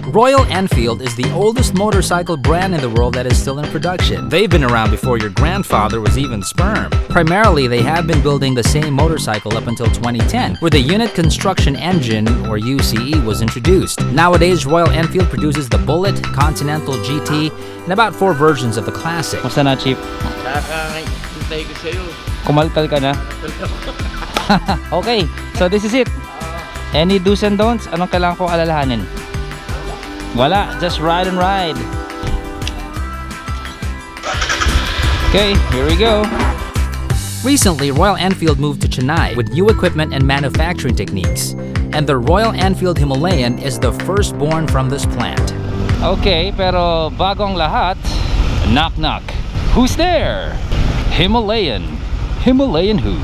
Royal Enfield is the oldest motorcycle brand in the world that is still in production. They've been around before your grandfather was even sperm. Primarily, they have been building the same motorcycle up until 2010, where the Unit Construction Engine, or UCE, was introduced. Nowadays, Royal Enfield produces the Bullet, Continental GT, and about 4 versions of the Classic. Basta na, Chip? Nakakahintay ko sa'yo. Kumalkal ka na? Okay, so this is it. Any do's and don'ts? Anong kailangan ko alalahanin? Wala, just ride and ride. Okay, here we go. Recently, Royal Enfield moved to Chennai with new equipment and manufacturing techniques. And the Royal Enfield Himalayan is the firstborn from this plant. Okay, pero bago ang lahat, knock knock. Who's there? Himalayan. Himalayan who?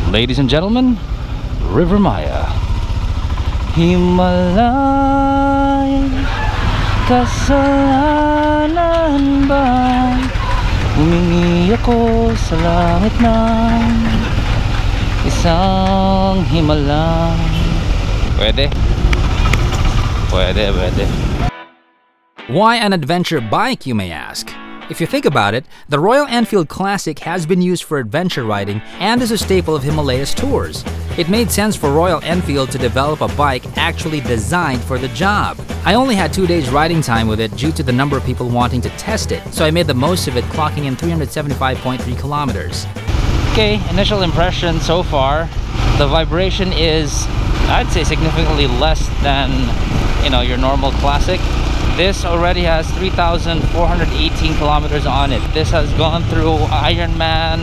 Ladies and gentlemen, River Maya. Himalayan, kasalanan ba? Humingi ako sa langit ng isang Himalayan. Pwede? Pwede, pwede. Why an adventure bike, you may ask? If you think about it, the Royal Enfield Classic has been used for adventure riding and is a staple of Himalayas tours. It made sense for Royal Enfield to develop a bike actually designed for the job. I only had 2 days riding time with it due to the number of people wanting to test it, so I made the most of it, clocking in 375.3 kilometers. Okay, initial impression so far, the vibration is, I'd say, significantly less than, your normal Classic. This already has 3,418 kilometers on it. This has gone through Ironman.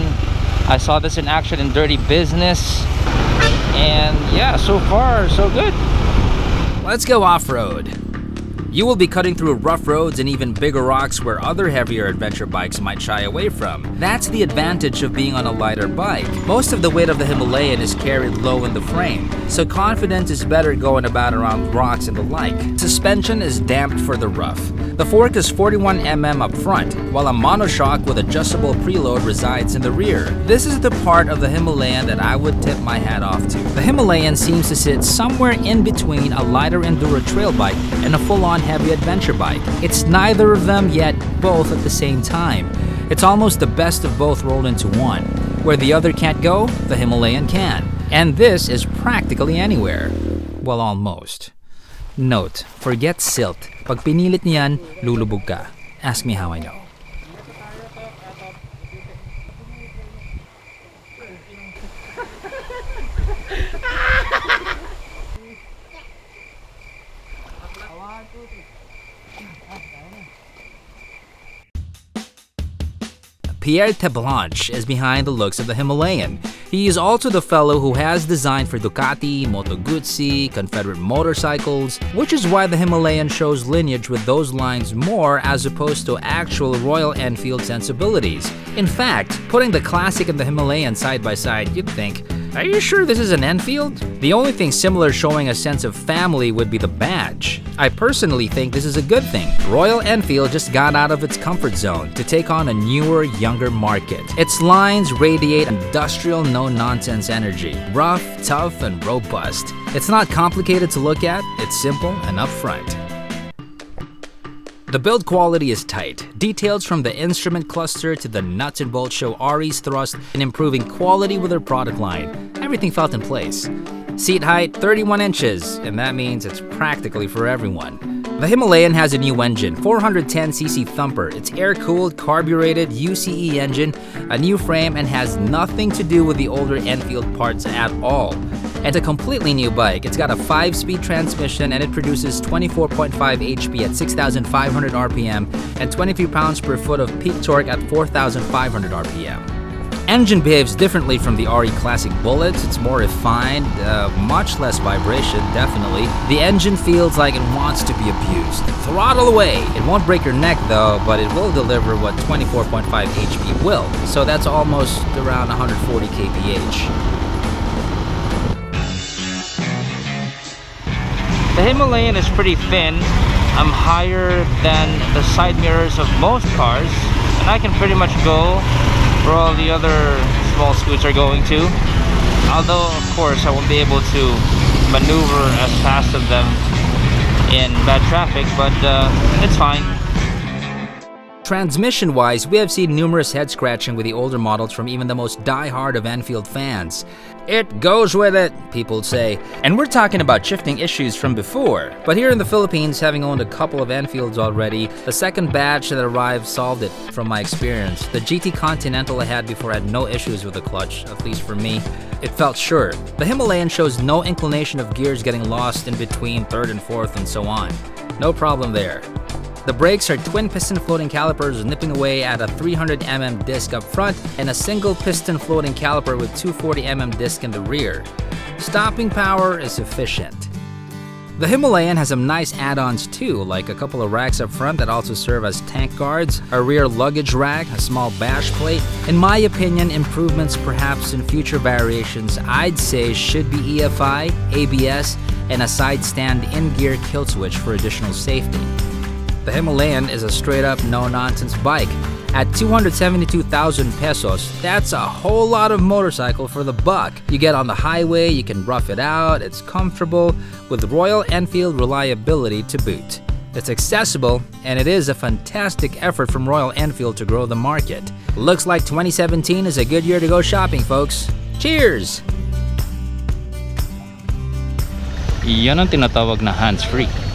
I saw this in action in Dirty Business. And yeah, so far, so good. Let's go off-road. You will be cutting through rough roads and even bigger rocks where other heavier adventure bikes might shy away from. That's the advantage of being on a lighter bike. Most of the weight of the Himalayan is carried low in the frame, so confidence is better going about around rocks and the like. Suspension is damped for the rough. The fork is 41 mm up front, while a monoshock with adjustable preload resides in the rear. This is the part of the Himalayan that I would tip my hat off to. The Himalayan seems to sit somewhere in between a lighter enduro trail bike and a full-on heavy adventure bike. It's neither of them, yet both at the same time. It's almost the best of both rolled into one. Where the other can't go, the Himalayan can. And this is practically anywhere. Well, almost. Note, forget silt. Pag pinilit niyan, lulubog ka. Ask me how I know. Pierre Teblanche is behind the looks of the Himalayan. He is also the fellow who has designed for Ducati, Moto Guzzi, Confederate motorcycles, which is why the Himalayan shows lineage with those lines more as opposed to actual Royal Enfield sensibilities. In fact, putting the Classic and the Himalayan side by side, you'd think, are you sure this is an Enfield? The only thing similar showing a sense of family would be the badge. I personally think this is a good thing. Royal Enfield just got out of its comfort zone to take on a newer, younger market. Its lines radiate industrial, no-nonsense energy. Rough, tough, and robust. It's not complicated to look at, it's simple and upfront. The build quality is tight. Details from the instrument cluster to the nuts and bolts show RE's thrust in improving quality with their product line. Everything felt in place. Seat height, 31 inches, and that means it's practically for everyone. The Himalayan has a new engine, 410cc thumper. It's air-cooled, carbureted, UCE engine, a new frame, and has nothing to do with the older Enfield parts at all. It's a completely new bike. It's got a 5-speed transmission and it produces 24.5 HP at 6,500 RPM and 23 pounds per foot of peak torque at 4,500 RPM. Engine behaves differently from the RE Classic Bullets. It's more refined, much less vibration, definitely. The engine feels like it wants to be abused. Throttle away! It won't break your neck though, but it will deliver what 24.5 HP will, so that's almost around 140 kph. The Himalayan is pretty thin. I'm higher than the side mirrors of most cars, and I can pretty much go where all the other small scoots are going to. Although, of course, I won't be able to maneuver as fast as them in bad traffic, but it's fine. Transmission-wise, we have seen numerous head-scratching with the older models from even the most die-hard of Enfield fans. It goes with it, people say. And we're talking about shifting issues from before. But here in the Philippines, having owned a couple of Enfields already, the second batch that arrived solved it from my experience. The GT Continental I had before had no issues with the clutch, at least for me. It felt sure. The Himalayan shows no inclination of gears getting lost in between third and fourth and so on. No problem there. The brakes are twin piston floating calipers nipping away at a 300mm disc up front and a single piston floating caliper with 240mm disc in the rear. Stopping power is sufficient. The Himalayan has some nice add-ons too, like a couple of racks up front that also serve as tank guards, a rear luggage rack, a small bash plate. In my opinion, improvements perhaps in future variations I'd say should be EFI, ABS, and a side stand in-gear kill switch for additional safety. The Himalayan is a straight-up no-nonsense bike. At 272,000 pesos, that's a whole lot of motorcycle for the buck. You get on the highway, you can rough it out, it's comfortable, with Royal Enfield reliability to boot. It's accessible, and it is a fantastic effort from Royal Enfield to grow the market. Looks like 2017 is a good year to go shopping, folks. Cheers! Yan ang tinatawag na hands-free.